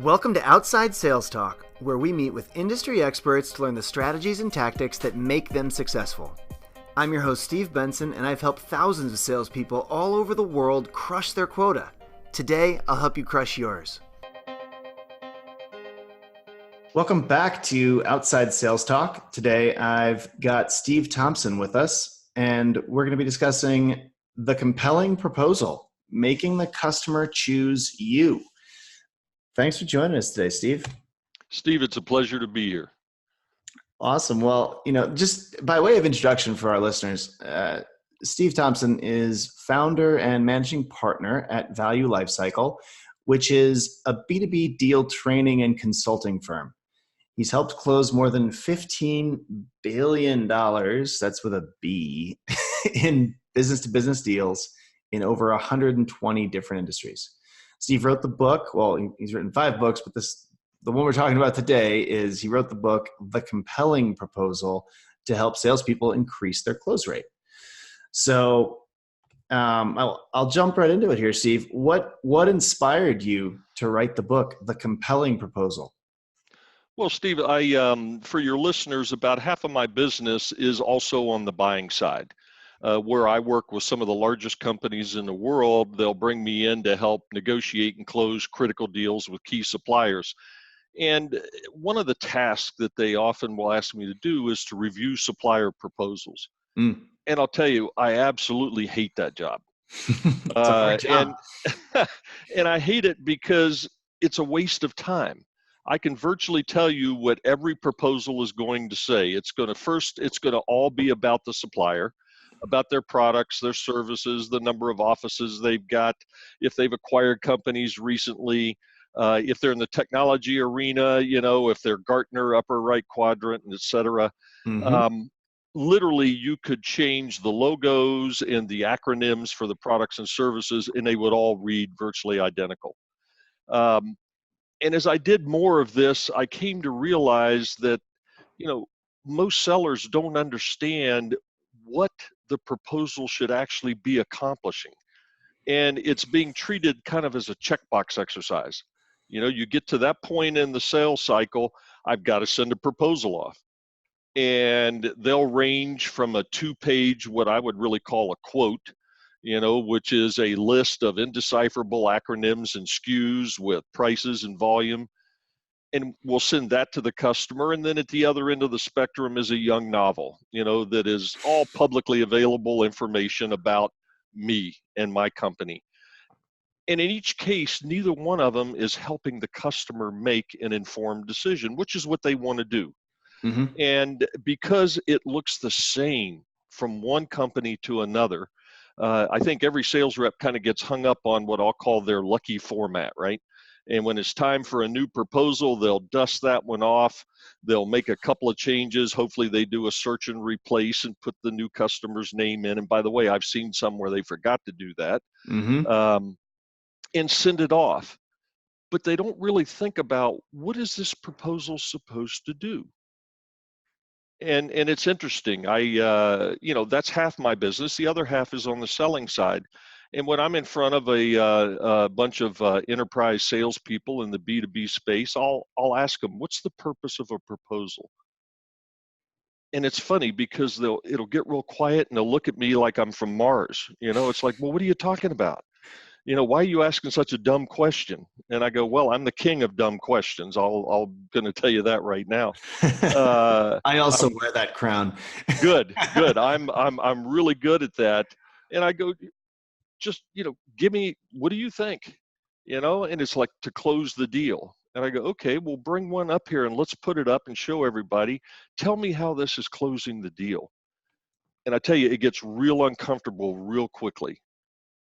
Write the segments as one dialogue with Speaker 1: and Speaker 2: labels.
Speaker 1: Welcome to Outside Sales Talk, where we meet with industry experts to learn the strategies and tactics that make them successful. I'm your host, Steve Benson, and I've helped thousands of salespeople all over the world crush their quota. Today, I'll help you crush yours. Welcome back to Outside Sales Talk. Today, I've got Steve Thompson with us, and we're going to be discussing the compelling proposal, making the customer choose you. Thanks for joining us today, Steve.
Speaker 2: Steve, it's a pleasure to be here.
Speaker 1: Awesome. Well, just by way of introduction for our listeners, Steve Thompson is founder and managing partner at Value Lifecycle, which is a B2B deal training and consulting firm. He's helped close more than $15 billion, that's with a B, in business-to-business deals in over 120 different industries. Steve wrote the book. Well, he's written 5 books, but the one we're talking about today is he wrote the book, The Compelling Proposal, to help salespeople increase their close rate. So I'll jump right into it here, Steve. What inspired you to write the book, The Compelling Proposal?
Speaker 2: Well, Steve, for your listeners, about half of my business is also on the buying side. Where I work with some of the largest companies in the world, they'll bring me in to help negotiate and close critical deals with key suppliers. And one of the tasks that they often will ask me to do is to review supplier proposals. And I'll tell you, I absolutely hate that job.
Speaker 1: It's a hard job.
Speaker 2: And I hate it because it's a waste of time. I can virtually tell you what every proposal is going to say. It's going to all be about the supplier, about their products, their services, the number of offices they've got, if they've acquired companies recently, if they're in the technology arena, if they're Gartner upper right quadrant, et cetera. Literally, you could change the logos and the acronyms for the products and services, and they would all read virtually identical. And as I did more of this, I came to realize that, most sellers don't understand what the proposal should actually be accomplishing. And it's being treated kind of as a checkbox exercise. You get to that point in the sales cycle, I've got to send a proposal off. And they'll range from a 2-page, what I would really call a quote, which is a list of indecipherable acronyms and SKUs with prices and volume. And we'll send that to the customer. And then at the other end of the spectrum is a young novel, that is all publicly available information about me and my company. And in each case, neither one of them is helping the customer make an informed decision, which is what they want to do. And because it looks the same from one company to another, I think every sales rep kind of gets hung up on what I'll call their lucky format, right? And when it's time for a new proposal, they'll dust that one off. They'll make a couple of changes. Hopefully they do a search and replace and put the new customer's name in. And by the way, I've seen some where they forgot to do that, and send it off. But they don't really think about, what is this proposal supposed to do? And it's interesting. That's half my business. The other half is on the selling side. And when I'm in front of a bunch of enterprise salespeople in the B2B space, I'll ask them, what's the purpose of a proposal? And it's funny because it'll get real quiet and they'll look at me like I'm from Mars. It's like, well, what are you talking about? Why are you asking such a dumb question? And I go, well, I'm the king of dumb questions. I'm going to tell you that right now.
Speaker 1: I also wear that crown.
Speaker 2: Good. I'm really good at that. And I go, just, give me, what do you think? And it's like, to close the deal. And I go, okay, we'll bring one up here and let's put it up and show everybody. Tell me how this is closing the deal. And I tell you, it gets real uncomfortable real quickly.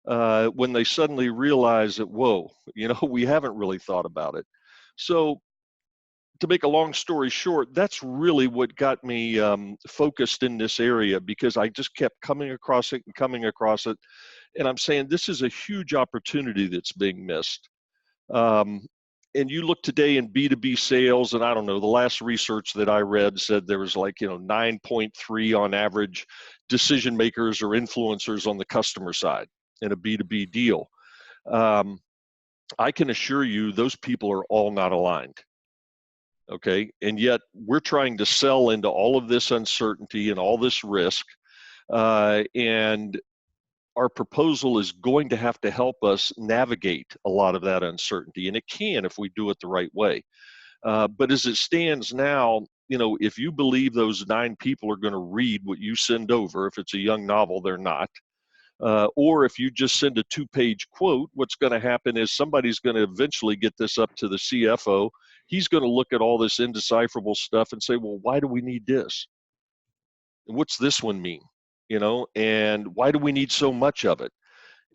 Speaker 2: When they suddenly realize that, whoa, we haven't really thought about it. So to make a long story short, that's really what got me focused in this area, because I just kept coming across it. And I'm saying, this is a huge opportunity that's being missed. And you look today in B2B sales, and I don't know, the last research that I read said there was 9.3 on average decision makers or influencers on the customer side in a B2B deal. I can assure you those people are all not aligned. Okay. And yet we're trying to sell into all of this uncertainty and all this risk. And our proposal is going to have to help us navigate a lot of that uncertainty. And it can if we do it the right way. But as it stands now, if you believe those 9 people are going to read what you send over, if it's a young novel, they're not. Or if you just send a 2-page quote, what's going to happen is somebody's going to eventually get this up to the CFO. He's going to look at all this indecipherable stuff and say, well, why do we need this? And what's this one mean? And why do we need so much of it?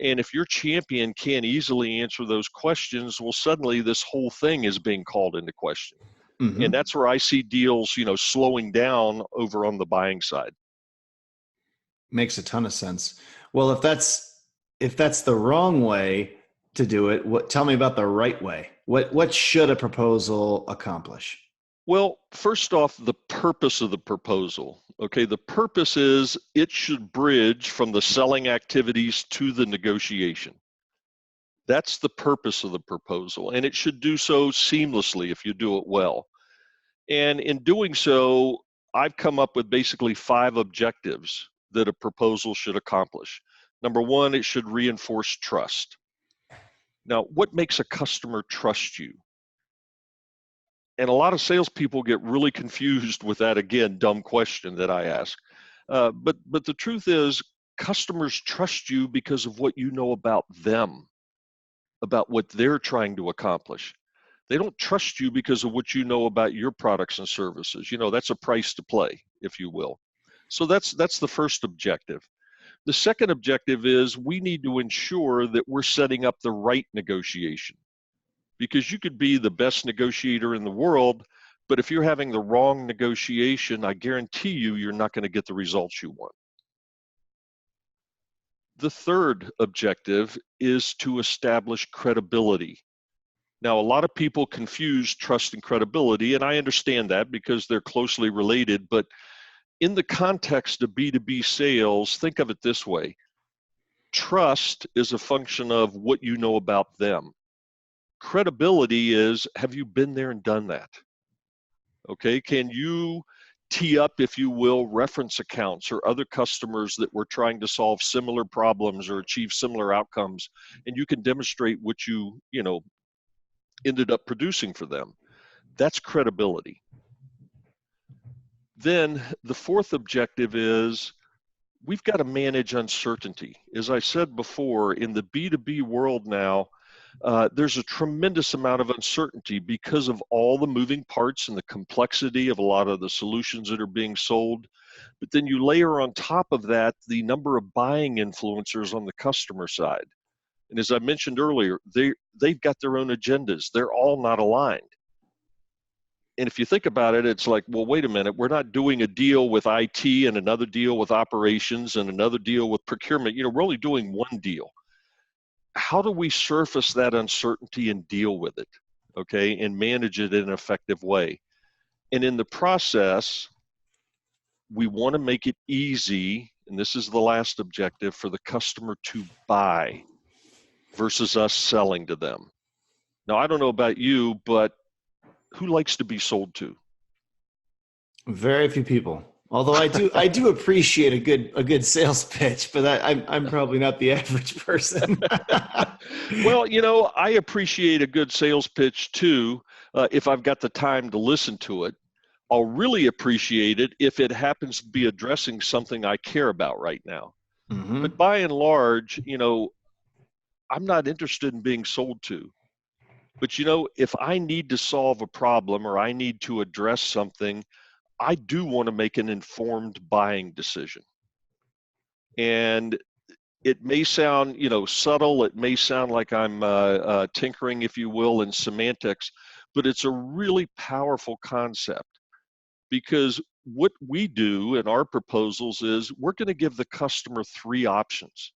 Speaker 2: And if your champion can't easily answer those questions, well, suddenly this whole thing is being called into question. And that's where I see deals, slowing down over on the buying side.
Speaker 1: Makes a ton of sense. Well, if that's the wrong way to do it, tell me about the right way. What should a proposal accomplish?
Speaker 2: Well, first off, the purpose of the proposal. Okay, the purpose is it should bridge from the selling activities to the negotiation. That's the purpose of the proposal, and it should do so seamlessly if you do it well. And in doing so, I've come up with basically 5 objectives that a proposal should accomplish. Number 1, it should reinforce trust. Now, what makes a customer trust you? And a lot of salespeople get really confused with that, again, dumb question that I ask. But the truth is, customers trust you because of what you know about them, about what they're trying to accomplish. They don't trust you because of what you know about your products and services. That's a price to play, if you will. So that's the first objective. The second objective is we need to ensure that we're setting up the right negotiation. Because you could be the best negotiator in the world, but if you're having the wrong negotiation, I guarantee you're not going to get the results you want. The third objective is to establish credibility. Now, a lot of people confuse trust and credibility, and I understand that because they're closely related, but in the context of B2B sales, think of it this way. Trust is a function of what you know about them. Credibility is, have you been there and done that? Okay, can you tee up, if you will, reference accounts or other customers that were trying to solve similar problems or achieve similar outcomes, and you can demonstrate what you ended up producing for them? That's credibility. Then the fourth objective is we've got to manage uncertainty. As I said before, in the B2B world now, there's a tremendous amount of uncertainty because of all the moving parts and the complexity of a lot of the solutions that are being sold. But then you layer on top of that the number of buying influencers on the customer side. And as I mentioned earlier, they've got their own agendas. They're all not aligned. And if you think about it, it's like, well, wait a minute, we're not doing a deal with IT and another deal with operations and another deal with procurement. We're only doing one deal. How do we surface that uncertainty and deal with it, okay, and manage it in an effective way? And in the process, we want to make it easy, and this is the last objective, for the customer to buy versus us selling to them. Now, I don't know about you, but who likes to be sold to?
Speaker 1: Very few people. Although I do appreciate a good sales pitch, but I'm probably not the average person.
Speaker 2: Well, I appreciate a good sales pitch too, if I've got the time to listen to it. I'll really appreciate it if it happens to be addressing something I care about right now.
Speaker 1: Mm-hmm.
Speaker 2: But by and large, I'm not interested in being sold to. But if I need to solve a problem or I need to address something, I do want to make an informed buying decision. And it may sound, subtle. It may sound like I'm tinkering, if you will, in semantics, but it's a really powerful concept, because what we do in our proposals is we're going to give the customer 3 options.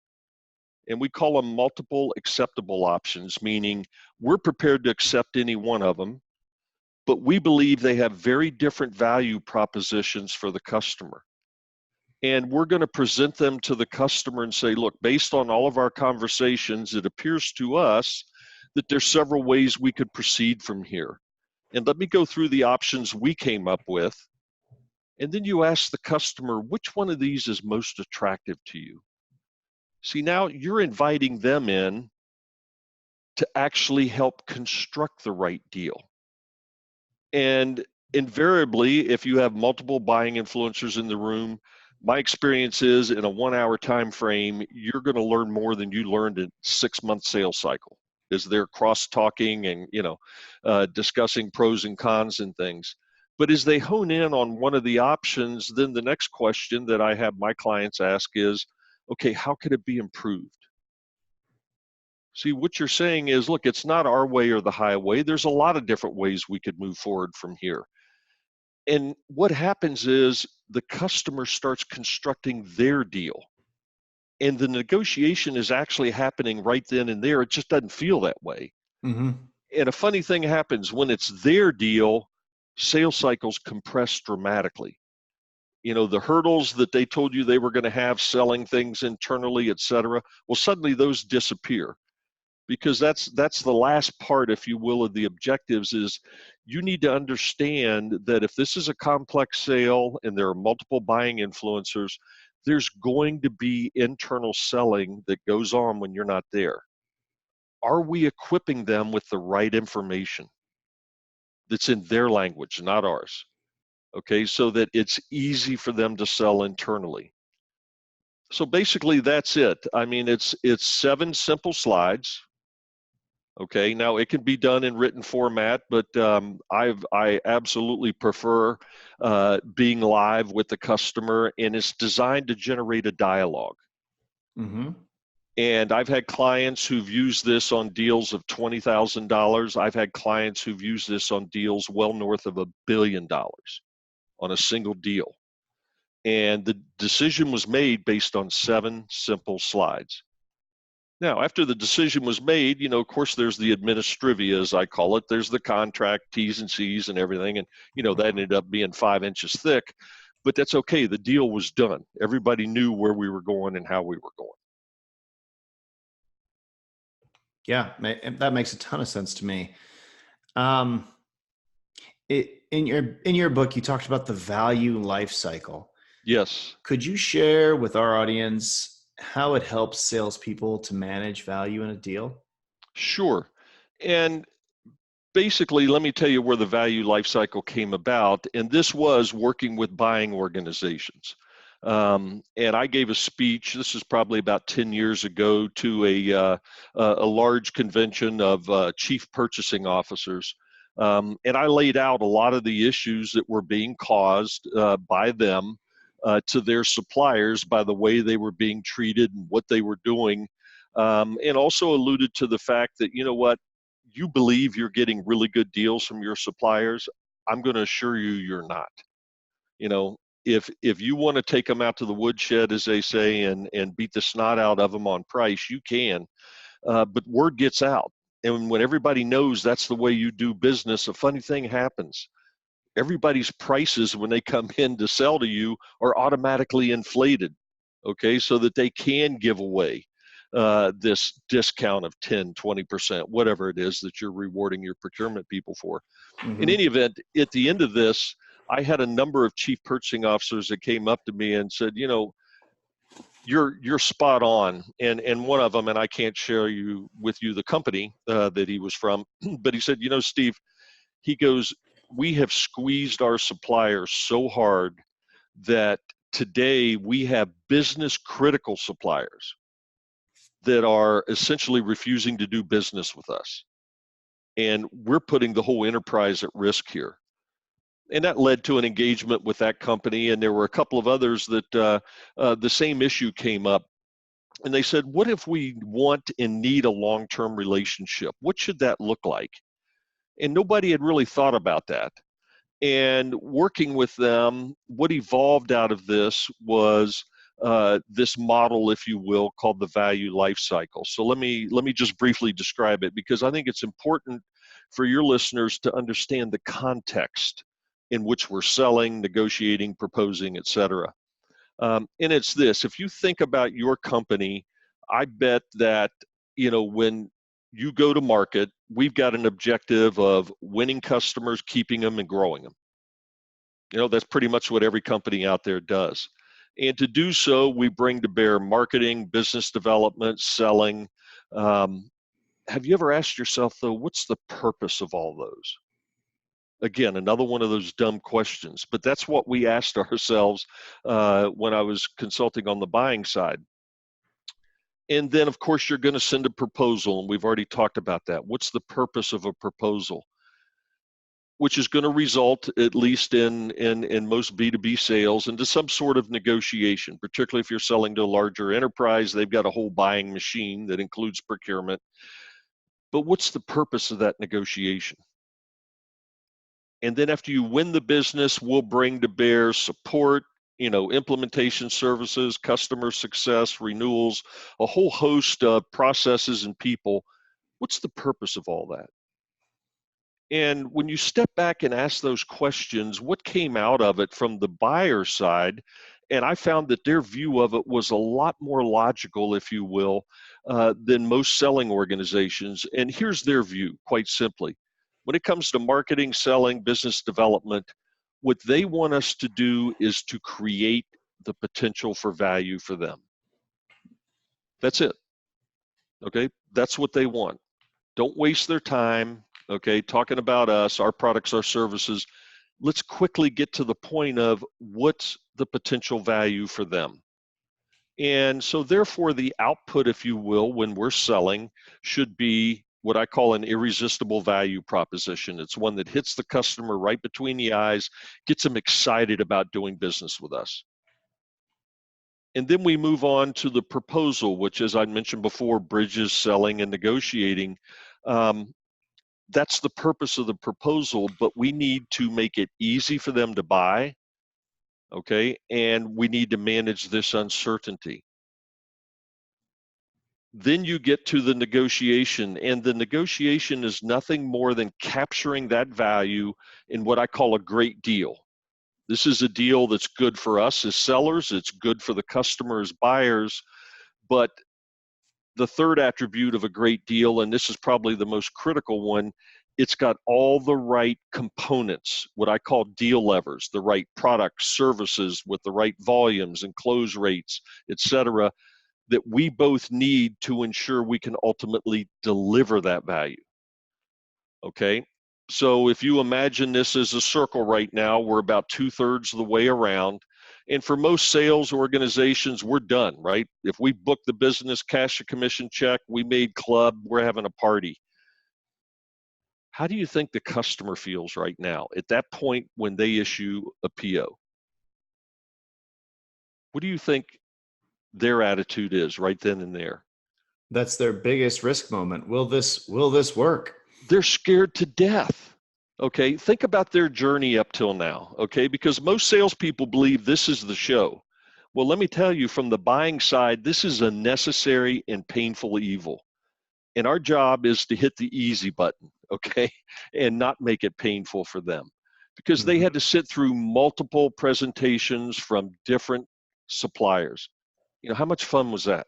Speaker 2: And we call them multiple acceptable options, meaning we're prepared to accept any one of them, but we believe they have very different value propositions for the customer. And we're going to present them to the customer and say, look, based on all of our conversations, it appears to us that there's several ways we could proceed from here. And let me go through the options we came up with. And then you ask the customer, which one of these is most attractive to you? See, now you're inviting them in to actually help construct the right deal. And invariably, if you have multiple buying influencers in the room, my experience is in a 1 hour time frame, you're going to learn more than you learned in 6 month sales cycle. Is they're cross talking and discussing pros and cons and things. But as they hone in on one of the options, then the next question that I have my clients ask is, okay, how could it be improved? See, what you're saying is, look, it's not our way or the highway. There's a lot of different ways we could move forward from here. And what happens is the customer starts constructing their deal. And the negotiation is actually happening right then and there. It just doesn't feel that way.
Speaker 1: Mm-hmm.
Speaker 2: And a funny thing happens when it's their deal, sales cycles compress dramatically. The hurdles that they told you they were going to have selling things internally, et cetera, well, suddenly those disappear. Because that's the last part, if you will, of the objectives is you need to understand that if this is a complex sale and there are multiple buying influencers, there's going to be internal selling that goes on when you're not there. Are we equipping them with the right information that's in their language, not ours? Okay, so that it's easy for them to sell internally. So basically that's it. I mean, it's 7 simple slides. Okay, now it can be done in written format, but I absolutely prefer being live with the customer, and it's designed to generate a dialogue.
Speaker 1: Mm-hmm.
Speaker 2: And I've had clients who've used this on deals of $20,000. I've had clients who've used this on deals well north of $1 billion on a single deal. And the decision was made based on 7 simple slides. Now, after the decision was made, of course, there's the administrivia, as I call it. There's the contract, T's and C's and everything. And, that ended up being 5 inches thick. But that's okay. The deal was done. Everybody knew where we were going and how we were going.
Speaker 1: Yeah, that makes a ton of sense to me. In your book, you talked about the value life cycle.
Speaker 2: Yes.
Speaker 1: Could you share with our audience how it helps salespeople to manage value in a deal?
Speaker 2: Sure. And basically, let me tell you where the value life cycle came about. And this was working with buying organizations. And I gave a speech, this is probably about 10 years ago, to a large convention of chief purchasing officers. And I laid out a lot of the issues that were being caused by them to their suppliers by the way they were being treated and what they were doing. And also alluded to the fact that, you believe you're getting really good deals from your suppliers. I'm going to assure you you're not. If you want to take them out to the woodshed, as they say, and beat the snot out of them on price, you can. But word gets out. And when everybody knows that's the way you do business, a funny thing happens. Everybody's prices when they come in to sell to you are automatically inflated, okay, so that they can give away this discount of 10, 20%, whatever it is that you're rewarding your procurement people for.
Speaker 1: Mm-hmm.
Speaker 2: In any event, at the end of this, I had a number of chief purchasing officers that came up to me and said, you're spot on. And one of them, and I can't share with you the company that he was from, but he said, Steve, he goes, we have squeezed our suppliers so hard that today we have business critical suppliers that are essentially refusing to do business with us. And we're putting the whole enterprise at risk here. And that led to an engagement with that company. And there were a couple of others that the same issue came up. And they said, what if we want and need a long-term relationship? What should that look like? And nobody had really thought about that. And working with them, what evolved out of this was this model, if you will, called the value life cycle. So let me just briefly describe it, because I think it's important for your listeners to understand the context in which we're selling, negotiating, proposing, et cetera. And it's this: if you think about your company, I bet that when you go to market. We've got an objective of winning customers, keeping them, and growing them. That's pretty much what every company out there does. And to do so, we bring to bear marketing, business development, selling. Have you ever asked yourself, though, what's the purpose of all those? Again, another one of those dumb questions, but that's what we asked ourselves when I was consulting on the buying side. And then, of course, you're going to send a proposal, and we've already talked about that. What's the purpose of a proposal? Which is going to result, at least in most B2B sales, into some sort of negotiation, particularly if you're selling to a larger enterprise. They've got a whole buying machine that includes procurement. But what's the purpose of that negotiation? And then after you win the business, we'll bring to bear support, implementation services, customer success, renewals, a whole host of processes and people. What's the purpose of all that? And when you step back and ask those questions, what came out of it from the buyer side? And I found that their view of it was a lot more logical, if you will, than most selling organizations. And here's their view, quite simply. When it comes to marketing, selling, business development, what they want us to do is to create the potential for value for them. That's it. Okay? That's what they want. Don't waste their time, okay, talking about us, our products, our services. Let's quickly get to the point of what's the potential value for them. And so therefore the output, if you will, when we're selling should be what I call an irresistible value proposition. It's one that hits the customer right between the eyes, gets them excited about doing business with us. And then we move on to the proposal, which, as I mentioned before, bridges selling and negotiating. That's the purpose of the proposal, but we need to make it easy for them to buy, okay? And we need to manage this uncertainty. Then you get to the negotiation, and the negotiation is nothing more than capturing that value in what I call a great deal. This is a deal that's good for us as sellers, it's good for the customer as buyers, but the third attribute of a great deal, and this is probably the most critical one, it's got all the right components, what I call deal levers, the right products, services with the right volumes and close rates, et cetera, that we both need to ensure we can ultimately deliver that value. Okay? So if you imagine this as a circle right now, we're about 2/3 of the way around. And for most sales organizations, we're done, right? If we book the business, cash a commission check, we made club, we're having a party. How do you think the customer feels right now at that point when they issue a PO? What do you think their attitude is right then and there?
Speaker 1: That's their biggest risk moment. Will this work?
Speaker 2: They're scared to death. Okay, think about their journey up till now, okay, because most salespeople believe this is the show. Well, let me tell you, from the buying side, this is a necessary and painful evil. And our job is to hit the easy button, okay, and not make it painful for them, because they had to sit through multiple presentations from different suppliers. How much fun was that?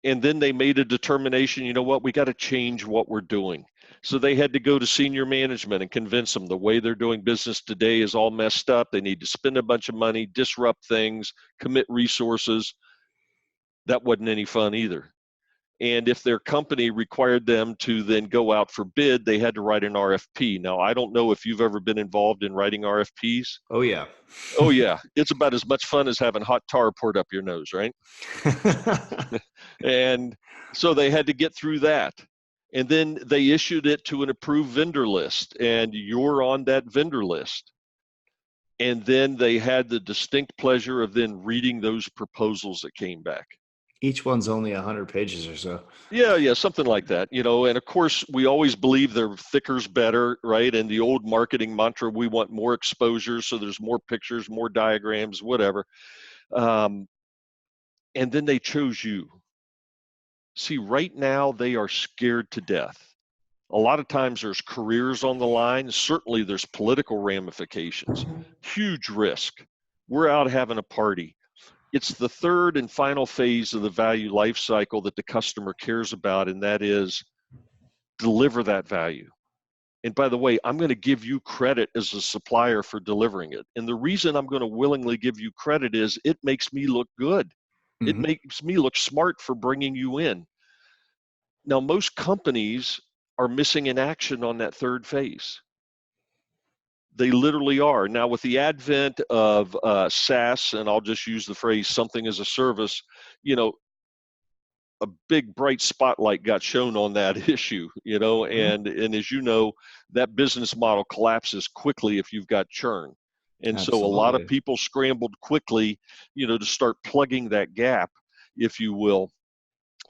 Speaker 2: And then they made a determination, you know what, we got to change what we're doing. So they had to go to senior management and convince them the way they're doing business today is all messed up. They need to spend a bunch of money, disrupt things, commit resources. That wasn't any fun either. And if their company required them to then go out for bid, they had to write an RFP. Now, I don't know if you've ever been involved in writing RFPs.
Speaker 1: Oh, yeah.
Speaker 2: Oh, yeah. It's about as much fun as having hot tar poured up your nose, right? And so they had to get through that. And then they issued it to an approved vendor list, and you're on that vendor list. And then they had the distinct pleasure of then reading those proposals that came back.
Speaker 1: Each one's only 100 pages or so.
Speaker 2: Yeah, something like that, and of course we always believe they're thicker's better, right? And the old marketing mantra, we want more exposure, so there's more pictures, more diagrams, whatever. And then they chose you. See, right now they are scared to death. A lot of times there's careers on the line. Certainly there's political ramifications, huge risk. We're out having a party. It's the third and final phase of the value life cycle that the customer cares about, and that is deliver that value. And by the way, I'm going to give you credit as a supplier for delivering it. And the reason I'm going to willingly give you credit is it makes me look good. It
Speaker 1: Mm-hmm.
Speaker 2: makes me look smart for bringing you in. Now, most companies are missing in action on that third phase. They literally are. Now, with the advent of SaaS, and I'll just use the phrase something as a service, you know, a big bright spotlight got shown on that issue, and as you know, that business model collapses quickly if you've got churn. And so a lot of
Speaker 1: Absolutely.
Speaker 2: people scrambled quickly, to start plugging that gap, if you will,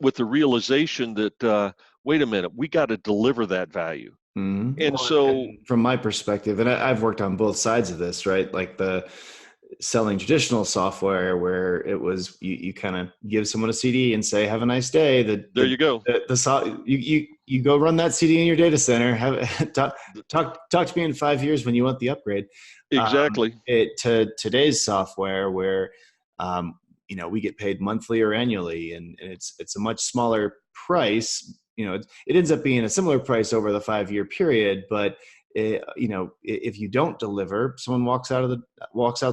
Speaker 2: with the realization that wait a minute, we got to deliver that value.
Speaker 1: Mm-hmm.
Speaker 2: And
Speaker 1: Well,
Speaker 2: so,
Speaker 1: and from my perspective, and I've worked on both sides of this, right? Like the selling traditional software where it was you kind of give someone a CD and say, "Have a nice day."
Speaker 2: there you go.
Speaker 1: You go run that CD in your data center. Have talk to me in 5 years when you want the upgrade.
Speaker 2: Exactly.
Speaker 1: It to today's software where um, we get paid monthly or annually, and it's a much smaller price. It ends up being a similar price over the 5 year period, but if you don't deliver, someone walks out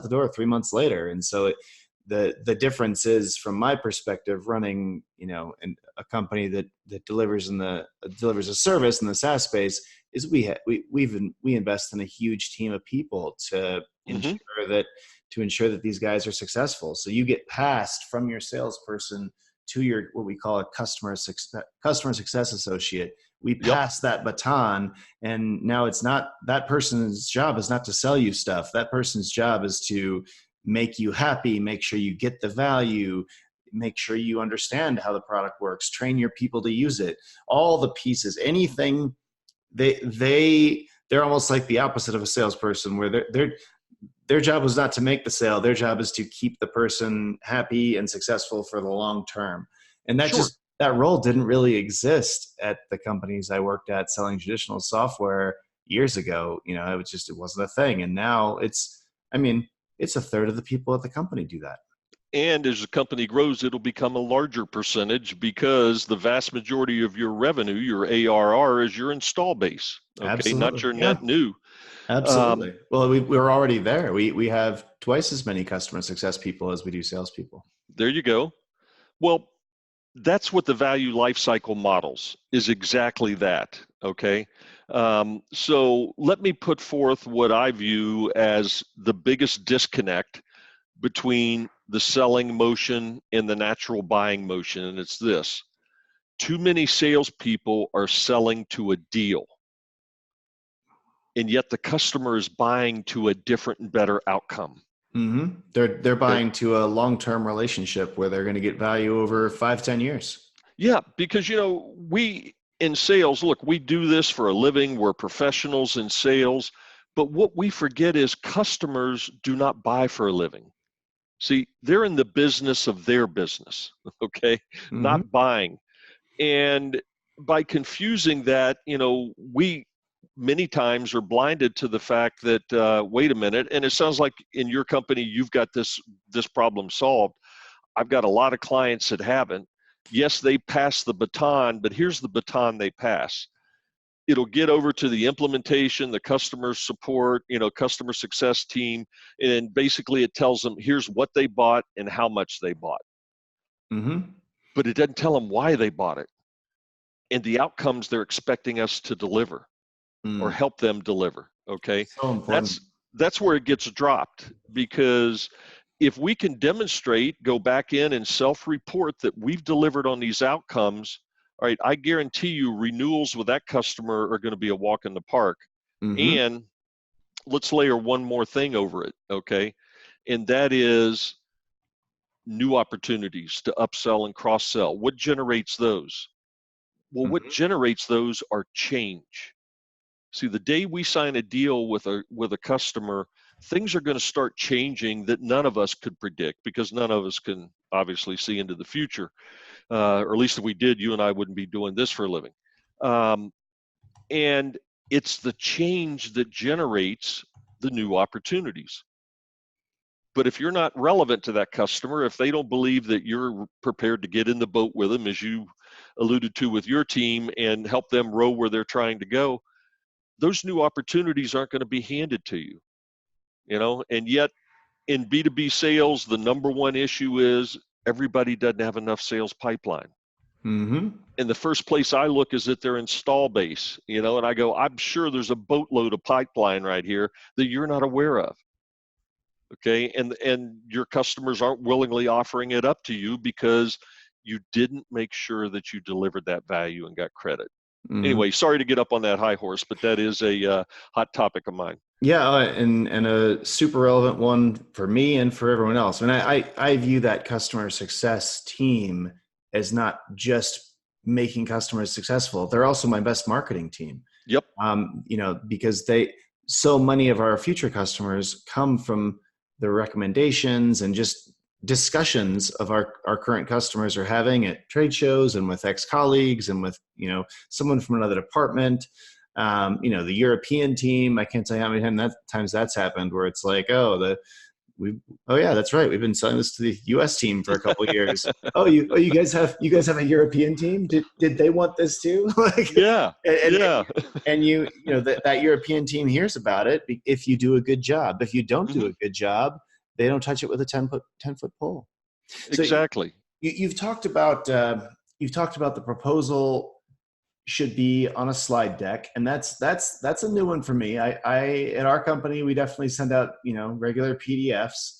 Speaker 1: the door 3 months later. And so the difference is, from my perspective, running a company that delivers delivers a service in the SaaS space, is we invest in a huge team of people to
Speaker 2: Hmm.
Speaker 1: ensure that these guys are successful. So you get passed from your salesperson to your, what we call a customer success associate. We
Speaker 2: Yep.
Speaker 1: pass that baton, and now it's not, that person's job is not to sell you stuff. That person's job is to make you happy, make sure you get the value, make sure you understand how the product works, train your people to use it, all the pieces, anything. They're almost like the opposite of a salesperson, where their job was not to make the sale. Their job is to keep the person happy and successful for the long term. And
Speaker 2: Sure.
Speaker 1: that role didn't really exist at the companies I worked at selling traditional software years ago. It wasn't a thing. And now it's a third of the people at the company do that.
Speaker 2: And as the company grows, it'll become a larger percentage because the vast majority of your revenue, your ARR, is your install base. Okay, not
Speaker 1: Absolutely.
Speaker 2: your
Speaker 1: Yeah,
Speaker 2: net new. Um,
Speaker 1: absolutely. Well, we're already there. We have twice as many customer success people as we do salespeople.
Speaker 2: there you go. Well, that's what the value lifecycle models is, exactly that. Okay. So let me put forth what I view as the biggest disconnect between the selling motion and the natural buying motion. And it's this: too many salespeople are selling to a deal, and yet the customer is buying to a different and better outcome.
Speaker 1: Mm-hmm. They're
Speaker 2: Okay.
Speaker 1: buying to a long-term relationship where they're going to get value over 5-10 years.
Speaker 2: Yeah, because we in sales, look, we do this for a living. We're professionals in sales, but what we forget is customers do not buy for a living. See, they're in the business of their business, okay,
Speaker 1: Mm-hmm.
Speaker 2: not buying. And by confusing that, we many times are blinded to the fact that wait a minute, and it sounds like in your company you've got this problem solved. I've got a lot of clients that haven't. Yes, they pass the baton, but here's the baton they pass. It'll get over to the implementation, the customer support, customer success team, and basically it tells them here's what they bought and how much they bought.
Speaker 1: Mm-hmm.
Speaker 2: But it doesn't tell them why they bought it and the outcomes they're expecting us to deliver or
Speaker 1: Mm.
Speaker 2: help them deliver. Okay.
Speaker 1: So important.
Speaker 2: That's where it gets dropped, because if we can demonstrate, go back in and self-report that we've delivered on these outcomes, all right, I guarantee you renewals with that customer are going to be a walk in the park.
Speaker 1: Mm-hmm.
Speaker 2: And let's layer one more thing over it, okay? And that is new opportunities to upsell and cross-sell. What generates those? Well, what
Speaker 1: Mm-hmm.
Speaker 2: generates those are change. See, the day we sign a deal with a customer, things are going to start changing that none of us could predict, because none of us can obviously see into the future. Or at least if we did, you and I wouldn't be doing this for a living. Um, and it's the change that generates the new opportunities. But if you're not relevant to that customer, if they don't believe that you're prepared to get in the boat with them, as you alluded to with your team, and help them row where they're trying to go, those new opportunities aren't going to be handed to you, and yet in B2B sales, the number one issue is everybody doesn't have enough sales pipeline.
Speaker 1: Mm-hmm.
Speaker 2: And the first place I look is at their install base, and I go, I'm sure there's a boatload of pipeline right here that you're not aware of. Okay. And your customers aren't willingly offering it up to you because you didn't make sure that you delivered that value and got credit.
Speaker 1: Mm-hmm.
Speaker 2: Anyway, sorry to get up on that high horse, but that is a hot topic of mine.
Speaker 1: Yeah, and a super relevant one for me and for everyone else. And I view that customer success team as not just making customers successful. They're also my best marketing team.
Speaker 2: Yep.
Speaker 1: Because so many of our future customers come from the recommendations and just discussions of our current customers are having at trade shows and with ex-colleagues and with, someone from another department. The European team, I can't tell you how many times that's happened where it's like, oh yeah, that's right. We've been selling this to the US team for a couple of years. You guys have a European team? Did they want this too?
Speaker 2: Yeah.
Speaker 1: And that European team hears about it if you do a good job. If you don't do a good job, they don't touch it with a 10-foot pole. So
Speaker 2: exactly.
Speaker 1: You've talked about the proposal should be on a slide deck, and that's a new one for me. I at our company, we definitely send out regular PDFs,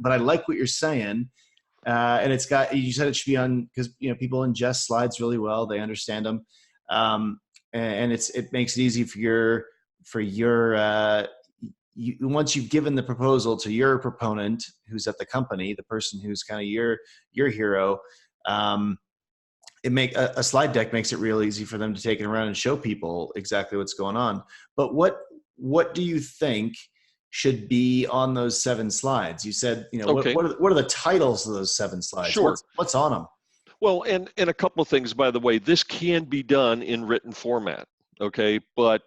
Speaker 1: but I like what you're saying, and you said it should be on because people ingest slides really well, they understand them, and it makes it easy for your once you've given the proposal to your proponent who's at the company, the person who's kind of your hero. A slide deck makes it real easy for them to take it around and show people exactly what's going on. But what do you think should be on those 7 slides? You said,
Speaker 2: Okay.
Speaker 1: what are the titles of those 7 slides?
Speaker 2: Sure.
Speaker 1: What's on them?
Speaker 2: Well, and a couple of things, by the way, this can be done in written format. Okay. But,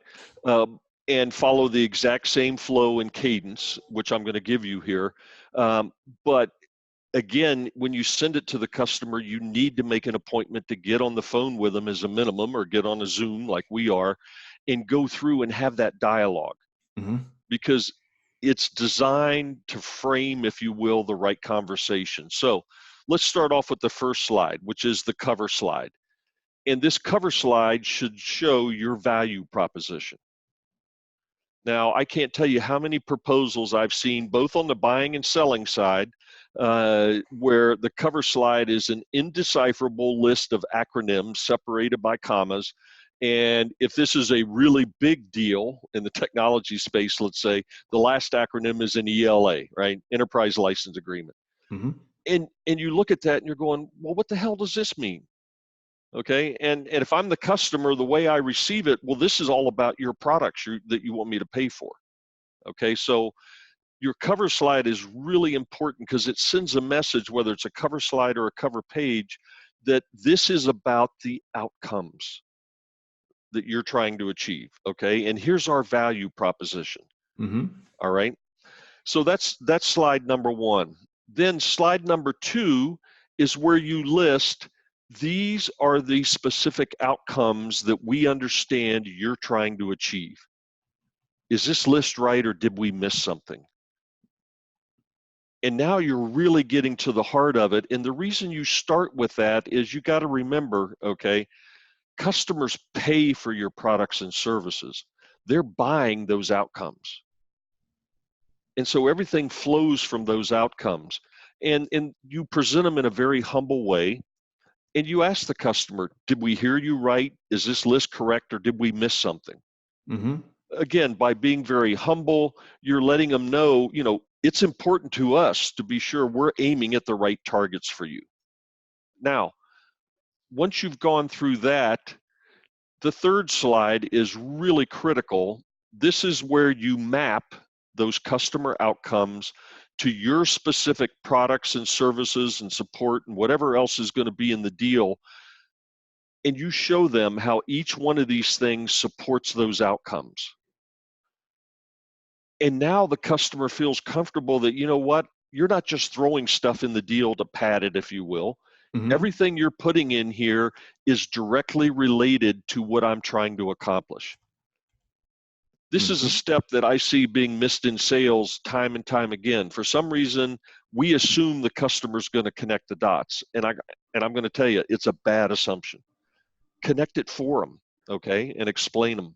Speaker 2: and follow the exact same flow and cadence, which I'm going to give you here. But again, when you send it to the customer, you need to make an appointment to get on the phone with them as a minimum, or get on a Zoom like we are, and go through and have that dialogue.
Speaker 1: Mm-hmm.
Speaker 2: Because it's designed to frame, if you will, the right conversation. So let's start off with the first slide, which is the cover slide. And this cover slide should show your value proposition. Now, I can't tell you how many proposals I've seen, both on the buying and selling side, where the cover slide is an indecipherable list of acronyms separated by commas. And if this is a really big deal in the technology space, let's say, the last acronym is an ELA, right? Enterprise License Agreement.
Speaker 1: Mm-hmm.
Speaker 2: And you look at that and you're going, well, what the hell does this mean? Okay. And if I'm the customer, the way I receive it, well, this is all about your products that you want me to pay for. Okay. So your cover slide is really important because it sends a message, whether it's a cover slide or a cover page, that this is about the outcomes that you're trying to achieve. Okay. And here's our value proposition.
Speaker 1: Mm-hmm.
Speaker 2: All right. So that's slide number 1. Then slide number 2 is where you list, these are the specific outcomes that we understand you're trying to achieve. Is this list right, or did we miss something? And now you're really getting to the heart of it. And the reason you start with that is you got to remember, okay, customers pay for your products and services. They're buying those outcomes. And so everything flows from those outcomes. And you present them in a very humble way. And you ask the customer, did we hear you right? Is this list correct, or did we miss something?
Speaker 1: Mm-hmm.
Speaker 2: Again, by being very humble, you're letting them know, it's important to us to be sure we're aiming at the right targets for you. Now, once you've gone through that, the third slide is really critical. This is where you map those customer outcomes to your specific products and services and support and whatever else is going to be in the deal. And you show them how each one of these things supports those outcomes. And now the customer feels comfortable that, you know what, you're not just throwing stuff in the deal to pad it, if you will.
Speaker 1: Mm-hmm.
Speaker 2: Everything you're putting in here is directly related to what I'm trying to accomplish. This is a
Speaker 1: Mm-hmm.
Speaker 2: step that I see being missed in sales time and time again. For some reason, we assume the customer's going to connect the dots. And I'm going to tell you, it's a bad assumption. Connect it for them, okay, and explain them.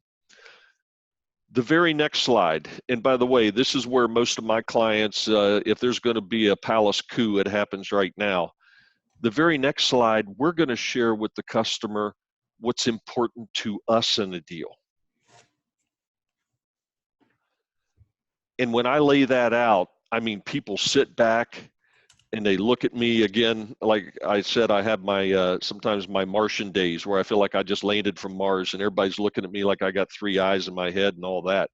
Speaker 2: The very next slide, and by the way, this is where most of my clients, if there's going to be a palace coup, it happens right now. The very next slide, we're going to share with the customer what's important to us in a deal. And when I lay that out, I mean, people sit back and they look at me again. Like I said, I have my sometimes my Martian days where I feel like I just landed from Mars and everybody's looking at me like I got 3 eyes in my head and all that.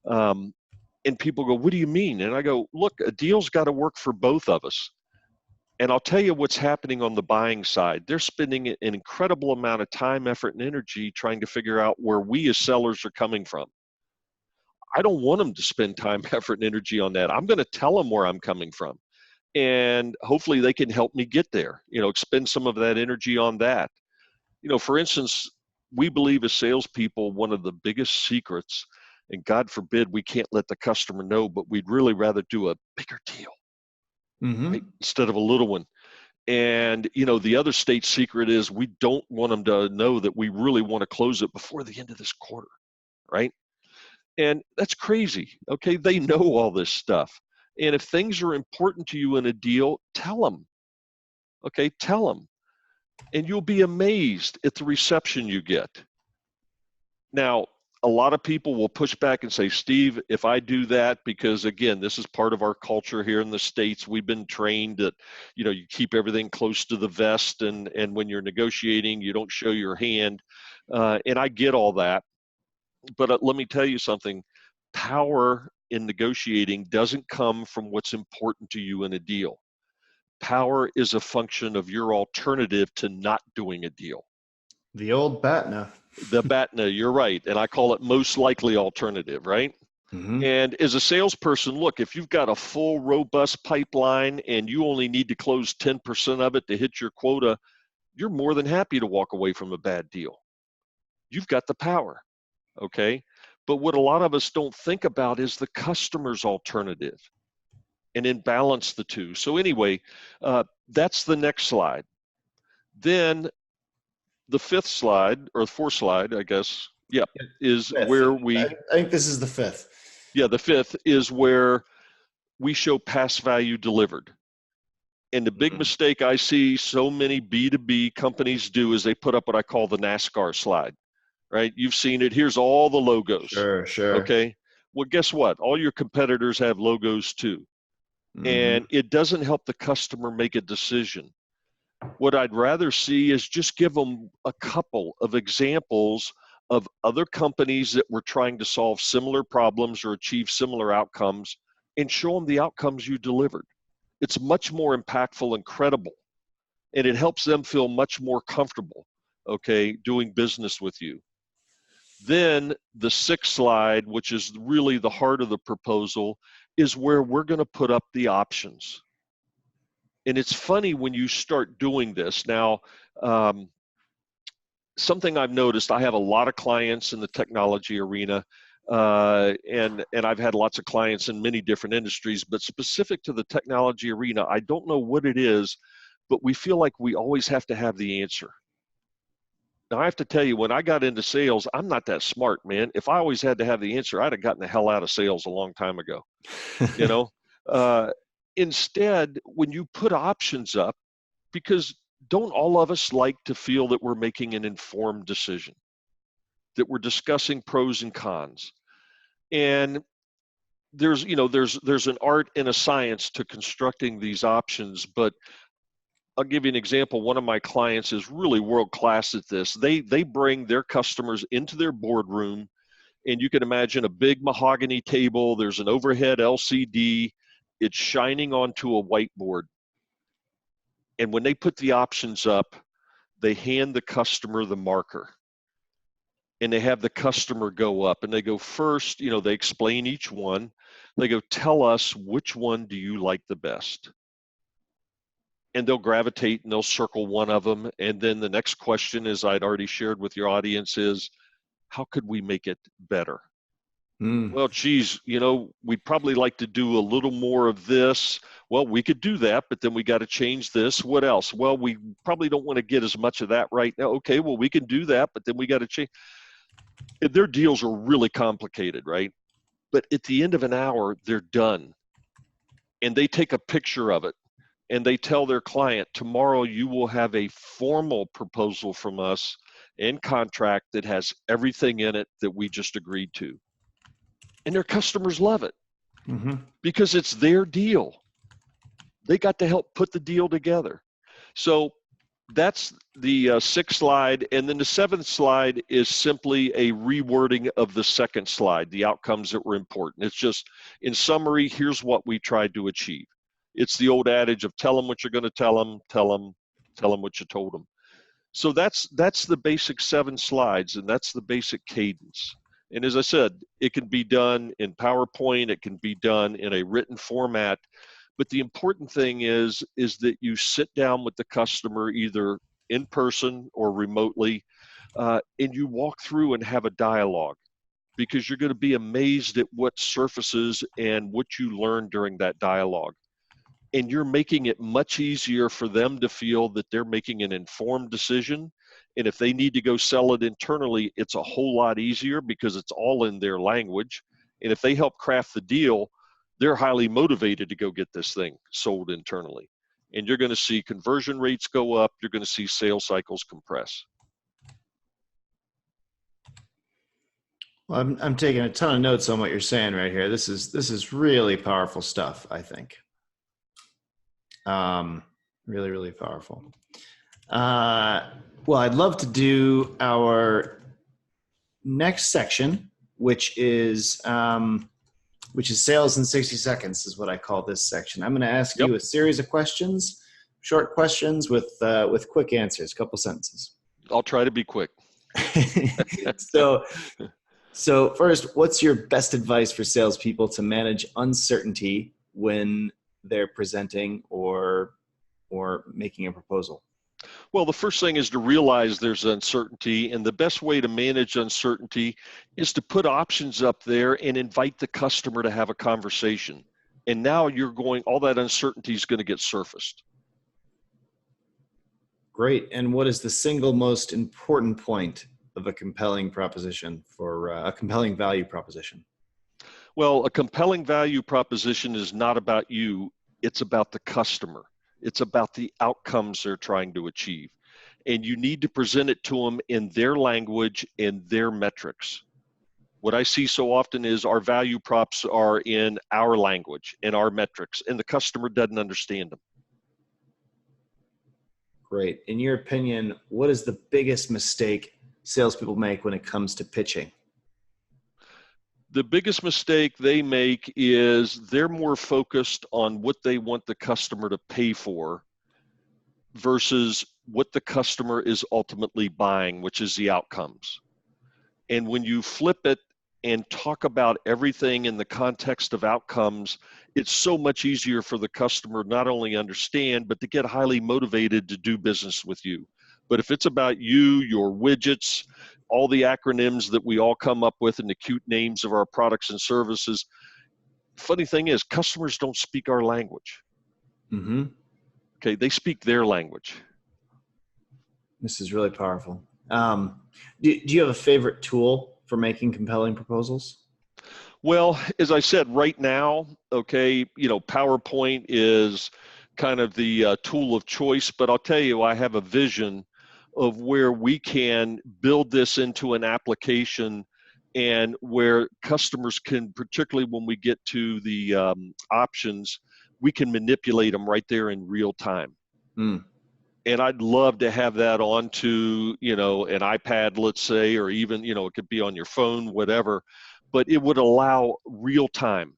Speaker 2: And people go, what do you mean? And I go, look, a deal's got to work for both of us. And I'll tell you what's happening on the buying side. They're spending an incredible amount of time, effort, and energy trying to figure out where we as sellers are coming from. I don't want them to spend time, effort, and energy on that. I'm going to tell them where I'm coming from. And hopefully they can help me get there, expend some of that energy on that. For instance, we believe as salespeople, one of the biggest secrets, and God forbid we can't let the customer know, but we'd really rather do a bigger deal, right,
Speaker 1: Mm-hmm.
Speaker 2: instead of a little one. And, the other state secret is we don't want them to know that we really want to close it before the end of this quarter, right? And that's crazy, okay? They know all this stuff. And if things are important to you in a deal, tell them, okay? Tell them. And you'll be amazed at the reception you get. Now, a lot of people will push back and say, Steve, if I do that, because again, this is part of our culture here in the States, we've been trained that, you keep everything close to the vest, and when you're negotiating, you don't show your hand. And I get all that. But let me tell you something. Power in negotiating doesn't come from what's important to you in a deal. Power is a function of your alternative to not doing a deal.
Speaker 1: The old BATNA.
Speaker 2: The BATNA, you're right. And I call it most likely alternative, right?
Speaker 1: Mm-hmm.
Speaker 2: And as a salesperson, look, if you've got a full, robust pipeline and you only need to close 10% of it to hit your quota, you're more than happy to walk away from a bad deal. You've got the power, okay? But what a lot of us don't think about is the customer's alternative and then balance the two. So anyway, that's the next slide. Then the fifth slide, or fourth slide, I guess, is
Speaker 1: Fifth.
Speaker 2: where
Speaker 1: I think this is the fifth.
Speaker 2: the fifth is where we show past value delivered. And the big mistake I see so many B2B companies do is they put up what I call the NASCAR slide, right? You've seen it. Here's all the logos.
Speaker 1: Sure.
Speaker 2: Okay. Well, guess what? All your competitors have logos too.
Speaker 1: Mm-hmm.
Speaker 2: And it doesn't help the customer make a decision. What I'd rather see is just give them a couple of examples of other companies that were trying to solve similar problems or achieve similar outcomes, and show them the outcomes you delivered. It's much more impactful and credible, and it helps them feel much more comfortable, okay, doing business with you. Then the sixth slide, which is really the heart of the proposal, is where we're going to put up the options. And it's funny when you start doing this. Now, something I've noticed, I have a lot of clients in the technology arena, and I've had lots of clients in many different industries, but specific to the technology arena, I don't know what it is, but we feel like we always have to have the answer. Now, I have to tell you, when I got into sales, I'm not that smart, man. If I always had to have the answer, I'd have gotten the hell out of sales a long time ago, you know? Instead, when you put options up, because don't all of us like to feel that we're making an informed decision, that we're discussing pros and cons? And there's an art and a science to constructing these options, but I'll give you an example. One of my clients is really world class at this. They bring their customers into their boardroom, and you can imagine a big mahogany table. There's an overhead LCD. It's shining onto a whiteboard. And when they put the options up, they hand the customer the marker. and they have the customer go up, and they go first, they explain each one. They go, tell us, which one do you like the best? And they'll gravitate and they'll circle one of them. And then the next question, as I'd already shared with your audience, is how could we make it better? Well, geez, we'd probably like to do a little more of this. Well, we could do that, but then we got to change this. What else? Well, we probably don't want to get as much of that right now. Okay, well, we can do that, but then we got to change. Their deals are really complicated, right? But at the end of an hour, they're done. And they take a picture of it, and they tell their client, tomorrow you will have a formal proposal from us and contract that has everything in it that we just agreed to. And their customers love it because it's their deal. They got to help put the deal together. So that's the sixth slide. And then the seventh slide is simply a rewording of the second slide, the outcomes that were important. It's just, in summary, here's what we tried to achieve. It's the old adage of tell them what you're going to tell them what you told them. So that's the basic 7 slides, and that's the basic cadence. And as I said, it can be done in PowerPoint, it can be done in a written format, but the important thing is that you sit down with the customer either in person or remotely, and you walk through and have a dialogue, because you're going to be amazed at what surfaces and what you learn during that dialogue. And you're making it much easier for them to feel that they're making an informed decision. And if they need to go sell it internally, it's a whole lot easier because it's all in their language. And if they help craft the deal, they're highly motivated to go get this thing sold internally. And you're going to see conversion rates go up. You're going to see sales cycles compress.
Speaker 1: Well, I'm taking a ton of notes on what you're saying right here. This is really powerful stuff, I think. Really, really powerful. Well, I'd love to do our next section, which is sales in 60 seconds is what I call this section. I'm going to ask you a series of questions, short questions with quick answers, a couple sentences.
Speaker 2: I'll try to be quick.
Speaker 1: So first, what's your best advice for salespeople to manage uncertainty when they're presenting or making a proposal?
Speaker 2: Well, the first thing is to realize there's uncertainty, and the best way to manage uncertainty is to put options up there and invite the customer to have a conversation. And now all that uncertainty is going to get surfaced.
Speaker 1: Great. And what is the single most important point of a compelling proposition for a compelling value proposition?
Speaker 2: Well, a compelling value proposition is not about you. It's about the customer. It's about the outcomes they're trying to achieve. And you need to present it to them in their language and their metrics. What I see so often is our value props are in our language and our metrics, and the customer doesn't understand them.
Speaker 1: Great. In your opinion, what is the biggest mistake salespeople make when it comes to pitching?
Speaker 2: The biggest mistake they make is they're more focused on what they want the customer to pay for versus what the customer is ultimately buying, which is the outcomes. And when you flip it and talk about everything in the context of outcomes, it's so much easier for the customer not only understand, but to get highly motivated to do business with you. But if it's about you, your widgets, all the acronyms that we all come up with and the cute names of our products and services, funny thing is customers don't speak our language. Okay, they speak their language.
Speaker 1: This is really powerful. Do you have a favorite tool for making compelling proposals?
Speaker 2: Well, as I said, right now, okay, PowerPoint is kind of the tool of choice, but I'll tell you, I have a vision of where we can build this into an application and where customers can, particularly when we get to the options, we can manipulate them right there in real time. And I'd love to have that onto, an iPad, let's say, or even, it could be on your phone, whatever, but it would allow real time,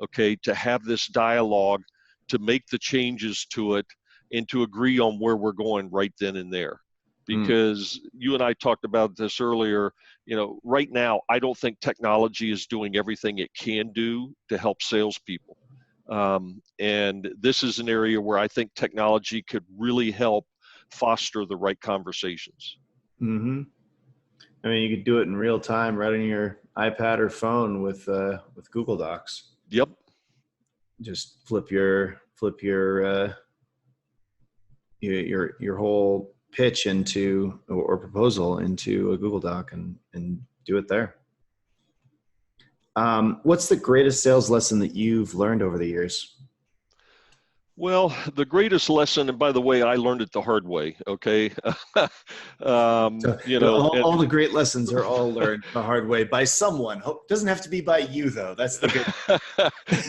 Speaker 2: okay, to have this dialogue, to make the changes to it, and to agree on where we're going right then and there. because you and I talked about this earlier. Right now, I don't think technology is doing everything it can do to help salespeople. And this is an area where I think technology could really help foster the right conversations.
Speaker 1: Mm-hmm. I mean, you could do it in real time, right on your iPad or phone with Google Docs.
Speaker 2: Yep.
Speaker 1: Just flip your whole pitch into or proposal into a Google Doc and do it there. What's the greatest sales lesson that you've learned over the years?
Speaker 2: Well, the greatest lesson, and by the way, I learned it the hard way. Okay.
Speaker 1: All the great lessons are all learned the hard way by someone. Doesn't have to be by you, though. That's the good.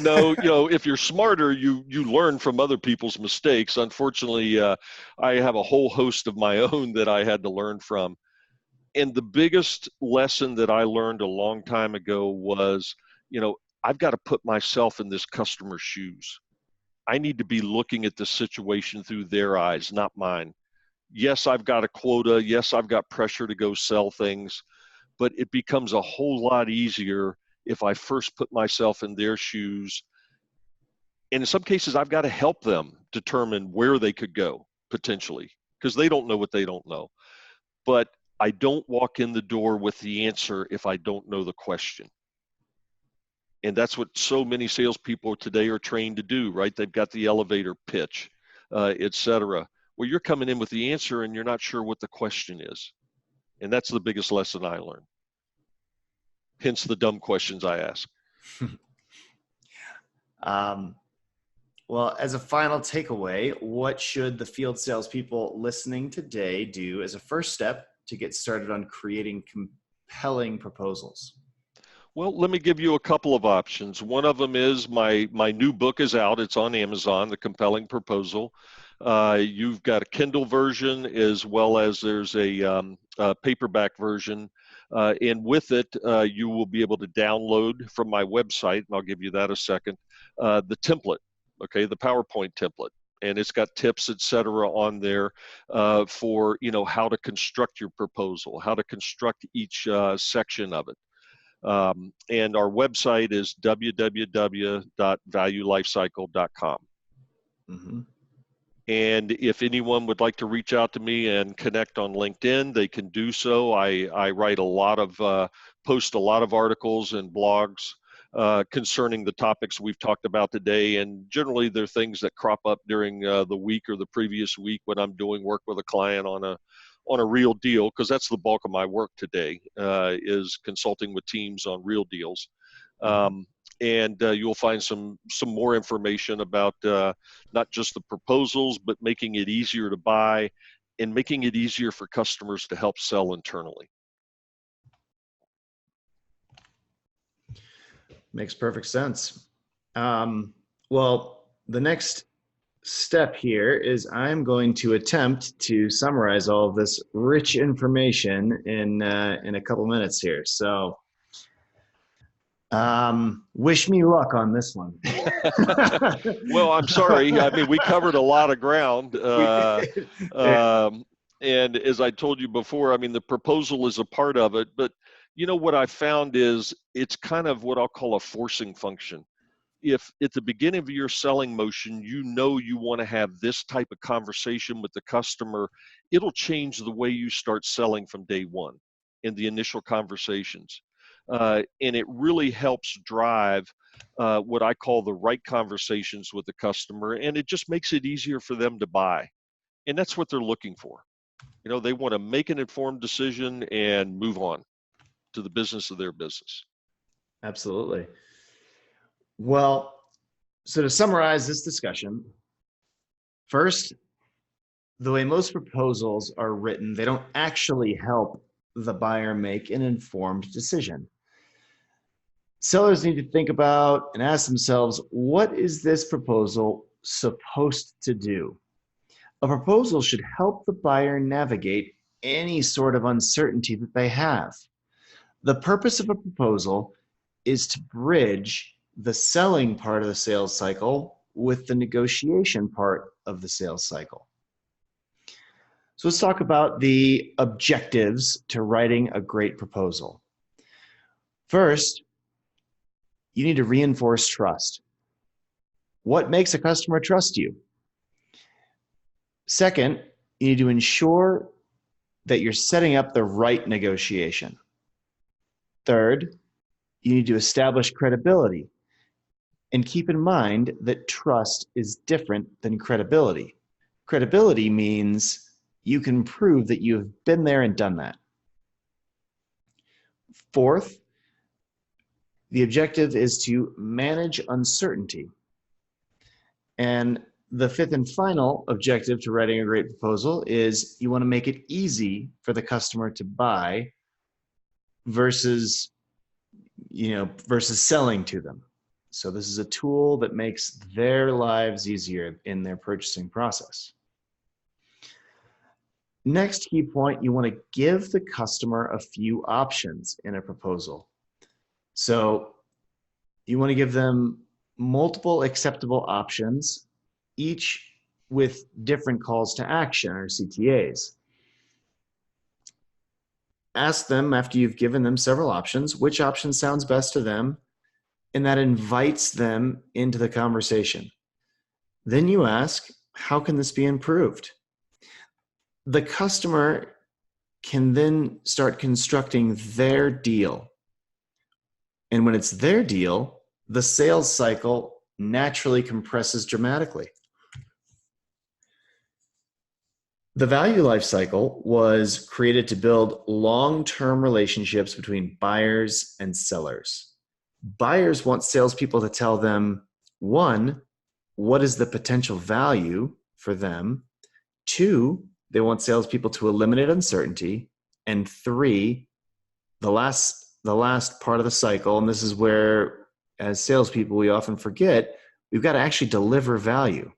Speaker 2: No, if you're smarter, you learn from other people's mistakes. Unfortunately, I have a whole host of my own that I had to learn from. And the biggest lesson that I learned a long time ago was, I've got to put myself in this customer's shoes. I need to be looking at the situation through their eyes, not mine. Yes, I've got a quota. Yes, I've got pressure to go sell things, but it becomes a whole lot easier if I first put myself in their shoes. And in some cases, I've got to help them determine where they could go potentially, because they don't know what they don't know. But I don't walk in the door with the answer if I don't know the question. And that's what so many salespeople today are trained to do, right? They've got the elevator pitch, et cetera. Well, you're coming in with the answer and you're not sure what the question is. And that's the biggest lesson I learned. Hence the dumb questions I ask.
Speaker 1: Well, as a final takeaway, what should the field salespeople listening today do as a first step to get started on creating compelling proposals?
Speaker 2: Well, let me give you a couple of options. One of them is my new book is out. It's on Amazon, The Compelling Proposal. You've got a Kindle version as well as there's a paperback version. And with it, you will be able to download from my website, and I'll give you that a second, the template, okay, the PowerPoint template. And it's got tips, et cetera, on there for, how to construct your proposal, how to construct each section of it. And our website is www.valuelifecycle.com.
Speaker 1: Mm-hmm.
Speaker 2: And if anyone would like to reach out to me and connect on LinkedIn, they can do so. I write post a lot of articles and blogs concerning the topics we've talked about today. And generally, they're things that crop up during the week or the previous week when I'm doing work with a client on a real deal, because that's the bulk of my work today, is consulting with teams on real deals. And you'll find some more information about not just the proposals, but making it easier to buy and making it easier for customers to help sell internally.
Speaker 1: Makes perfect sense. Well, the next step here is I'm going to attempt to summarize all of this rich information in a couple minutes here. So wish me luck on this one.
Speaker 2: Well, I'm sorry. I mean, we covered a lot of ground. And as I told you before, I mean, the proposal is a part of it, but what I found is it's kind of what I'll call a forcing function. If at the beginning of your selling motion, you want to have this type of conversation with the customer, it'll change the way you start selling from day one in the initial conversations. And it really helps drive what I call the right conversations with the customer, and it just makes it easier for them to buy. And that's what they're looking for. They want to make an informed decision and move on to the business of their business.
Speaker 1: Absolutely. Well, so to summarize this discussion, first, the way most proposals are written, they don't actually help the buyer make an informed decision. Sellers need to think about and ask themselves, what is this proposal supposed to do? A proposal should help the buyer navigate any sort of uncertainty that they have. The purpose of a proposal is to bridge the selling part of the sales cycle with the negotiation part of the sales cycle. So let's talk about the objectives to writing a great proposal. First, you need to reinforce trust. What makes a customer trust you? Second, you need to ensure that you're setting up the right negotiation. Third, you need to establish credibility. And keep in mind that trust is different than credibility. Credibility means you can prove that you've been there and done that. Fourth, the objective is to manage uncertainty. And the fifth and final objective to writing a great proposal is you want to make it easy for the customer to buy versus selling to them. So this is a tool that makes their lives easier in their purchasing process. Next key point, you want to give the customer a few options in a proposal. So you want to give them multiple acceptable options, each with different calls to action or CTAs. Ask them, after you've given them several options, which option sounds best to them, and that invites them into the conversation. Then you ask, how can this be improved? The customer can then start constructing their deal. And when it's their deal, the sales cycle naturally compresses dramatically. The value life cycle was created to build long-term relationships between buyers and sellers. Buyers want salespeople to tell them, one, what is the potential value for them? Two, they want salespeople to eliminate uncertainty. And three, the last part of the cycle, and this is where, as salespeople, we often forget, we've got to actually deliver value.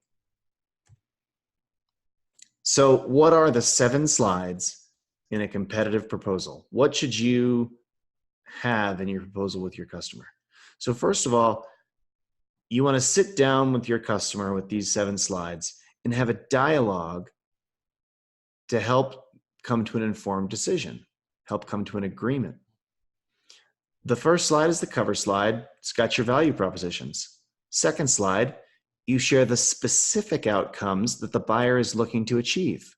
Speaker 1: So what are the 7 slides in a competitive proposal? What should you have in your proposal with your customer? So first of all, you want to sit down with your customer with these 7 slides and have a dialogue to help come to an informed decision, help come to an agreement. The first slide is the cover slide. It's got your value propositions. Second slide, you share the specific outcomes that the buyer is looking to achieve.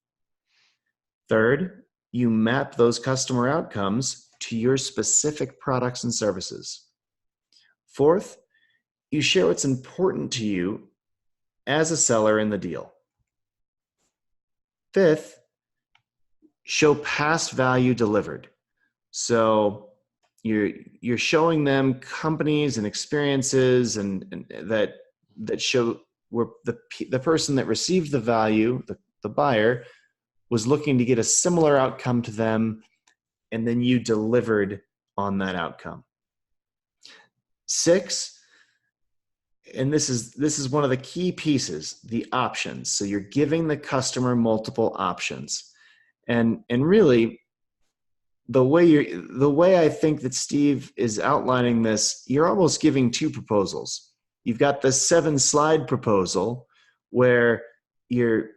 Speaker 1: Third, you map those customer outcomes to your specific products and services. Fourth, you share what's important to you as a seller in the deal. Fifth, show past value delivered. So you're showing them companies and experiences and that show where the person that received the value, the buyer, was looking to get a similar outcome to them, and then you delivered on that outcome. 6, and this is one of the key pieces, the options. So you're giving the customer multiple options. And really, the way I think that Steve is outlining this, you're almost giving 2 proposals. You've got the 7-slide proposal where you're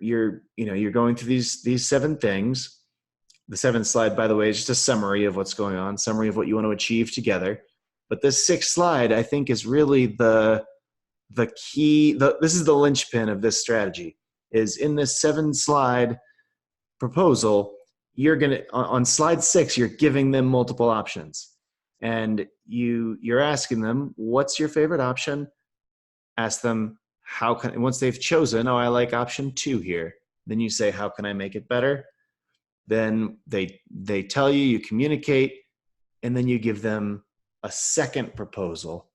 Speaker 1: going through these 7 things. The 7th slide, by the way, is just a summary of what's going on, summary of what you want to achieve together. But this 6th slide, I think, is really the key. This is the linchpin of this strategy. Is in this 7-slide proposal, you're gonna on slide 6, you're giving them multiple options, and you're asking them, what's your favorite option? Ask them, once they've chosen, I like option 2 here. Then you say, how can I make it better? Then they tell you, you communicate, and then you give them a second proposal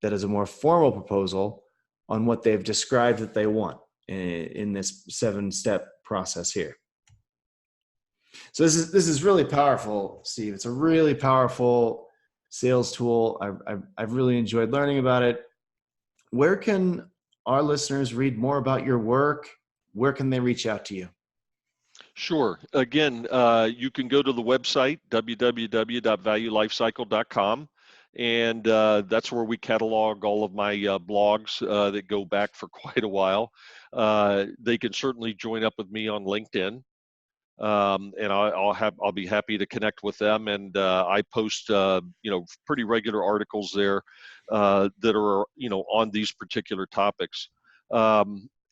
Speaker 1: that is a more formal proposal on what they've described that they want in this 7-step process here. So this is really powerful, Steve. It's a really powerful sales tool. I've really enjoyed learning about it. Where can our listeners read more about your work? Where can they reach out to you?
Speaker 2: Sure. Again, you can go to the website, www.valuelifecycle.com, and that's where we catalog all of my blogs that go back for quite a while. They can certainly join up with me on LinkedIn. and I'll be happy to connect with them. And I post pretty regular articles there that are on these particular topics.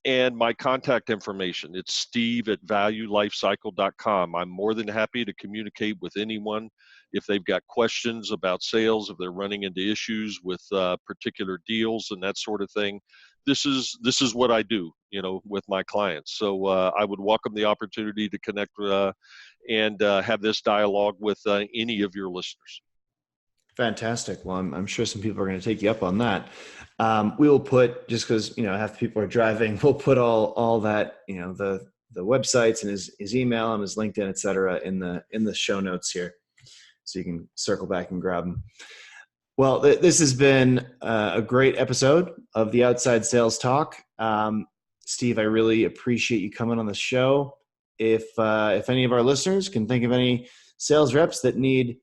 Speaker 2: And my contact information, it's steve@valuelifecycle.com. I'm more than happy to communicate with anyone if they've got questions about sales, if they're running into issues with particular deals and that sort of thing. This is what I do, with my clients. So I would welcome the opportunity to connect and have this dialogue with any of your listeners.
Speaker 1: Fantastic. Well, I'm sure some people are going to take you up on that. We will put, just because half the people are driving, we'll put all that the websites and his email and his LinkedIn, et cetera, in the show notes here, so you can circle back and grab them. Well, this has been a great episode of the Outside Sales Talk. Steve, I really appreciate you coming on the show. If any of our listeners can think of any sales reps that need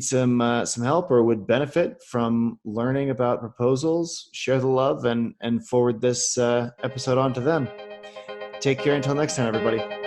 Speaker 1: some help or would benefit from learning about proposals, share the love and forward this episode on to them. Take care until next time, everybody.